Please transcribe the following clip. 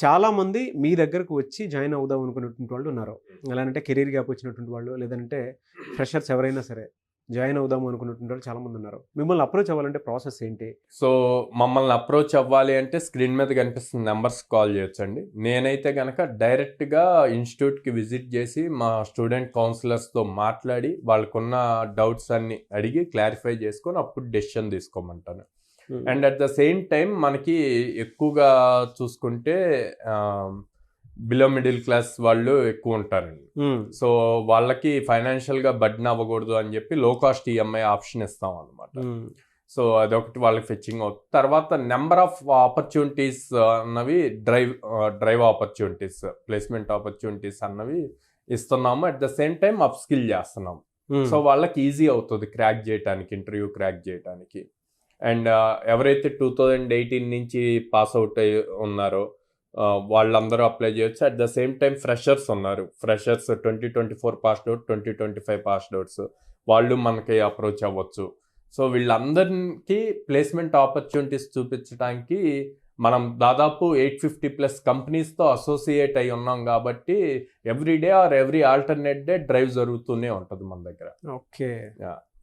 చాలామంది మీ దగ్గరకు వచ్చి జాయిన్ అవుదాం అనుకున్నటువంటి వాళ్ళు ఉన్నారు. ఎలా అంటే కెరీర్ గ్యాప్ వచ్చినటువంటి వాళ్ళు, లేదంటే ఫ్రెషర్స్ ఎవరైనా సరే జాయిన్ అవుదాం అనుకున్నటువంటి వాళ్ళు చాలామంది ఉన్నారు. మిమ్మల్ని అప్రోచ్ అవ్వాలంటే ప్రాసెస్ ఏంటి? సో మమ్మల్ని అప్రోచ్ అవ్వాలి అంటే స్క్రీన్ మీద కనిపిస్తున్న నెంబర్స్ కాల్ చేయొచ్చండి. నేనైతే కనుక డైరెక్ట్గా ఇన్స్టిట్యూట్కి విజిట్ చేసి మా స్టూడెంట్ కౌన్సిలర్స్తో మాట్లాడి వాళ్ళకున్న డౌట్స్ అన్ని అడిగి క్లారిఫై చేసుకొని అప్పుడు డెసిషన్ తీసుకోమంటాను. And at the same time మనకి ఎక్కువగా చూసుకుంటే బిలో మిడిల్ క్లాస్ వాళ్ళు ఎక్కువ ఉంటారండి. సో వాళ్ళకి ఫైనాన్షియల్గా బర్డెన్ అవ్వకూడదు అని చెప్పి లో కాస్ట్ ఈఎంఐ ఆప్షన్ ఇస్తాం అనమాట. సో అదొకటి వాళ్ళకి ఫెచ్చింగ్ అవుతుంది. తర్వాత నెంబర్ ఆఫ్ ఆపర్చునిటీస్ అన్నవి డ్రైవ్ ఆపర్చునిటీస్, ప్లేస్మెంట్ ఆపర్చునిటీస్ అన్నవి ఇస్తున్నాము. At the same time up skill చేస్తున్నాము. సో వాళ్ళకి ఈజీ అవుతుంది క్రాక్ చేయడానికి, ఇంటర్వ్యూ క్రాక్ చేయడానికి. అండ్ ఎవరైతే 2018 నుంచి పాస్ అవుట్ అయ్యి ఉన్నారో వాళ్ళందరూ అప్లై చేయొచ్చు. At the same time freshers ఉన్నారు. Freshers 2024 passed out, 2025 passed outs వాళ్ళు మనకి అప్రోచ్ అవ్వచ్చు. సో వీళ్ళందరికీ ప్లేస్మెంట్ ఆపర్చునిటీస్ చూపించడానికి మనం దాదాపు 850+ కంపెనీస్తో అసోసియేట్ అయి ఉన్నాం కాబట్టి every day or every alternate day drive జరుగుతూనే ఉంటుంది మన దగ్గర. ఓకే.